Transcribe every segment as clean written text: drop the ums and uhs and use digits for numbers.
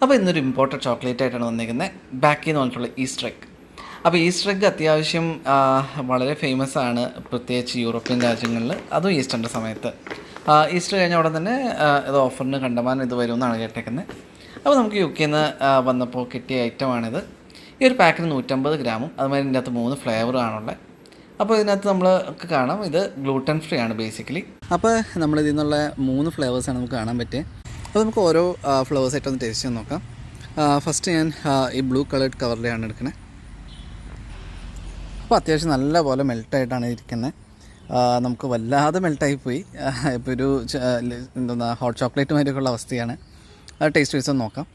അപ്പോൾ ഇന്നൊരു important chocolate ആയിട്ടാണ് വന്നിരിക്കുന്നത്. ബാക്കി എന്ന് പറഞ്ഞിട്ടുള്ള ഈസ്റ്റർ എഗ്. അപ്പോൾ ഈസ്റ്റർ എഗ് അത്യാവശ്യം വളരെ ഫേമസ് ആണ്, പ്രത്യേകിച്ച് യൂറോപ്യൻ രാജ്യങ്ങളിൽ, അതും ഈസ്റ്ററിൻ്റെ സമയത്ത്. ഈസ്റ്റർ കഴിഞ്ഞ ഉടൻ തന്നെ ഇത് ഓഫറിന് കണ്ടമാനം ഇത് വരുമെന്നാണ് കേട്ടേക്കുന്നത്. അപ്പോൾ നമുക്ക് യു കെയിൽ നിന്ന് വന്നപ്പോൾ കിട്ടിയ ഐറ്റമാണിത്. ഈ ഒരു പാക്കിന് 150 ഗ്രാമും അതുമാതിരി ഇതിൻ്റെ അകത്ത് 3 ഫ്ലേവറും ആണുള്ളത്. അപ്പോൾ ഇതിനകത്ത് നമ്മൾ കാണാം ഇത് ഗ്ലൂട്ടൻ ഫ്രീ ആണ് ബേസിക്കലി. അപ്പോൾ നമ്മളിതിൽ നിന്നുള്ള 3 ഫ്ലേവേഴ്സാണ് നമുക്ക് കാണാൻ പറ്റിയത്. അപ്പോൾ നമുക്ക് ഓരോ ഫ്ലേവേഴ്സായിട്ടൊന്ന് ടേസ്റ്റ് ചെയ്ത് നോക്കാം. ഫസ്റ്റ് ഞാൻ ഈ ബ്ലൂ കളേർഡ് കവറിലാണ് എടുക്കുന്നത്. അപ്പോൾ അത്യാവശ്യം നല്ല പോലെ മെൽട്ടായിട്ടാണ് ഇരിക്കുന്നത്. നമുക്ക് വല്ലാതെ മെൽട്ടായിപ്പോയി. ഇപ്പോൾ ഒരു ഹോട്ട് ചോക്ലേറ്റ് മാതിരിയൊക്കെയുള്ള അവസ്ഥയാണ്. ടേസ്റ്റ് വൈസ് ഒന്ന് നോക്കാം.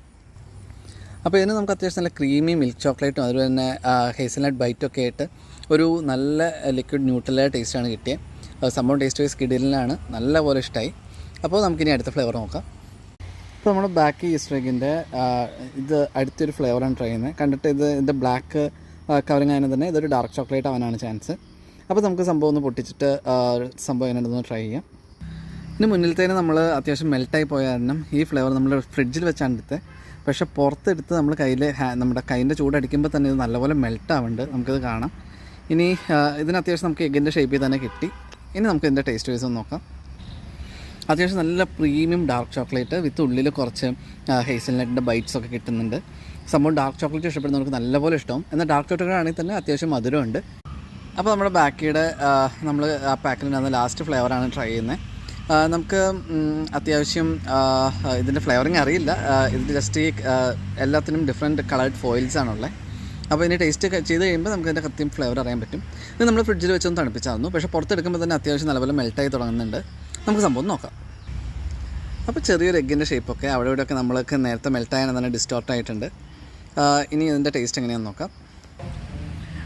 അപ്പോൾ ഇതിന് നമുക്ക് അത്യാവശ്യം നല്ല ക്രീമി മിൽക്ക് ചോക്ലേറ്റും അതുപോലെ തന്നെ ഹേസൽനട്ട് ബൈറ്റൊക്കെ ആയിട്ട് ഒരു നല്ല ലിക്വിഡ് ന്യൂട്രലായ ടേസ്റ്റാണ് കിട്ടിയത്. സംഭവം ടേസ്റ്റ് വൈസ് കിടിലിനാണ്, നല്ല പോലെ ഇഷ്ടമായി. അപ്പോൾ നമുക്കിനി അടുത്ത ഫ്ലേവർ നോക്കാം. ഇപ്പോൾ നമ്മൾ ബ്ലാക്ക് ഈസ്റ്റർ എഗിൻ്റെ ഇത് അടുത്തൊരു ഫ്ലേവറാണ് ട്രൈ ചെയ്യുന്നത്. കണ്ടിട്ട് ഇതിൻ്റെ ബ്ലാക്ക് കവറിങ് ആയതിന് തന്നെ ഇതൊരു ഡാർക്ക് ചോക്ലേറ്റ് ആവാനാണ് ചാൻസ്. അപ്പോൾ നമുക്ക് സംഭവം ഒന്ന് പൊട്ടിച്ചിട്ട് സംഭവം എങ്ങനെയുണ്ടെന്ന് ട്രൈ ചെയ്യാം. ഇതിന് മുന്നിലത്തേന് നമ്മൾ അത്യാവശ്യം മെൽട്ടായി പോയ കാരണം ഈ ഫ്ലേവർ നമ്മൾ ഫ്രിഡ്ജിൽ വെച്ചാണ് എടുത്തത്. പക്ഷേ പുറത്തെടുത്ത് നമ്മൾ നമ്മുടെ കൈൻ്റെ ചൂടടിക്കുമ്പോൾ തന്നെ ഇത് നല്ലപോലെ മെൽട്ടാവുന്നുണ്ട്, നമുക്കിത് കാണാം. ഇനി ഇതിന് അത്യാവശ്യം നമുക്ക് എഗ്ഗിൻ്റെ ഷേപ്പിൽ തന്നെ കിട്ടി. ഇനി നമുക്ക് ഇതിൻ്റെ ടേസ്റ്റ് വൈസ് ഒന്ന് നോക്കാം. അത്യാവശ്യം നല്ല പ്രീമിയം ഡാർക്ക് ചോക്ലേറ്റ് വിത്ത് ഉള്ളിൽ കുറച്ച് ഹേസൽനട്ടിൻ്റെ ബൈറ്റ്സൊക്കെ കിട്ടുന്നുണ്ട്. സംഭവം ഡാർക്ക് ചോക്ലേറ്റ് ഇഷ്ടപ്പെടുന്നവർക്ക് നല്ലപോലെ ഇഷ്ടവും. എന്നാൽ ഡാർക്ക് ചോക്ലേറ്റ് ആണെങ്കിൽ തന്നെ അത്യാവശ്യം മധുരമുണ്ട്. അപ്പോൾ നമ്മുടെ ബാക്കിയുടെ നമ്മൾ ആ പാക്കിലുണ്ടാകുന്ന ലാസ്റ്റ് ഫ്ലേവറാണ് ട്രൈ ചെയ്യുന്നത്. നമുക്ക് അത്യാവശ്യം ഇതിൻ്റെ ഫ്ലേവറിങ് അറിയില്ല. ഇതിൻ്റെ ജസ്റ്റ് ഈ എല്ലാത്തിനും ഡിഫറെൻറ്റ് കളേർഡ് ഫോയിൽസാണുള്ളത്. അപ്പോൾ ഇതിന് ടേസ്റ്റ് ചെയ്ത് കഴിയുമ്പോൾ നമുക്ക് ഇതിൻ്റെ കൃത്യം ഫ്ലേവർ അറിയാൻ പറ്റും. ഇത് നമ്മൾ ഫ്രിഡ്ജിൽ വെച്ചൊന്ന് തണുപ്പിച്ചായിരുന്നു, പക്ഷേ പുറത്തെടുക്കുമ്പോൾ തന്നെ അത്യാവശ്യം നല്ലപോലെ മെൽട്ടായി തുടങ്ങുന്നുണ്ട്. നമുക്ക് സംഭവം നോക്കാം. അപ്പോൾ ചെറിയൊരു എഗ്ഗിൻ്റെ ഷേപ്പൊക്കെ അവിടെ ഇവിടെയൊക്കെ നമ്മൾക്ക് നേരത്തെ മെൽട്ടായാൽ തന്നെ ഡിസ്റ്റോർട്ടായിട്ടുണ്ട്. ഇനി ഇതിൻ്റെ ടേസ്റ്റ് എങ്ങനെയാണെന്ന് നോക്കാം.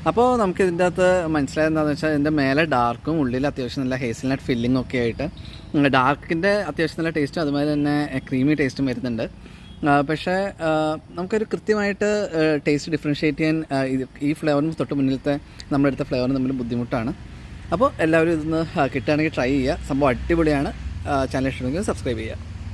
അപ്പോൾ നമുക്ക് ഇതിൻ്റെ അകത്ത് മനസ്സിലായെന്താണെന്ന് വെച്ചാൽ ഇതിൻ്റെ മേലെ ഡാർക്കും ഉള്ളിൽ അത്യാവശ്യം നല്ല ഹേസൽനട്ട് ഫില്ലിംഗ് ഒക്കെ ആയിട്ട് ഡാർക്കിൻ്റെ അത്യാവശ്യം നല്ല ടേസ്റ്റും അതുപോലെ തന്നെ ക്രീമി ടേസ്റ്റും വരുന്നുണ്ട്. പക്ഷേ നമുക്കൊരു കൃത്യമായിട്ട് ടേസ്റ്റ് ഡിഫറൻഷ്യേറ്റ് ചെയ്യാൻ ഈ ഫ്ലേവറിന് തൊട്ട് മുന്നിലത്തെ നമ്മളെടുത്ത ഫ്ലേവറിന് തമ്മിൽ ബുദ്ധിമുട്ടാണ്. അപ്പോൾ എല്ലാവരും ഇതൊന്ന് കിട്ടുകയാണെങ്കിൽ ട്രൈ ചെയ്യുക. സംഭവം അടിപൊളിയാണ്. ചാനൽ ഇഷ്ടമെങ്കിൽ സബ്സ്ക്രൈബ് ചെയ്യുക.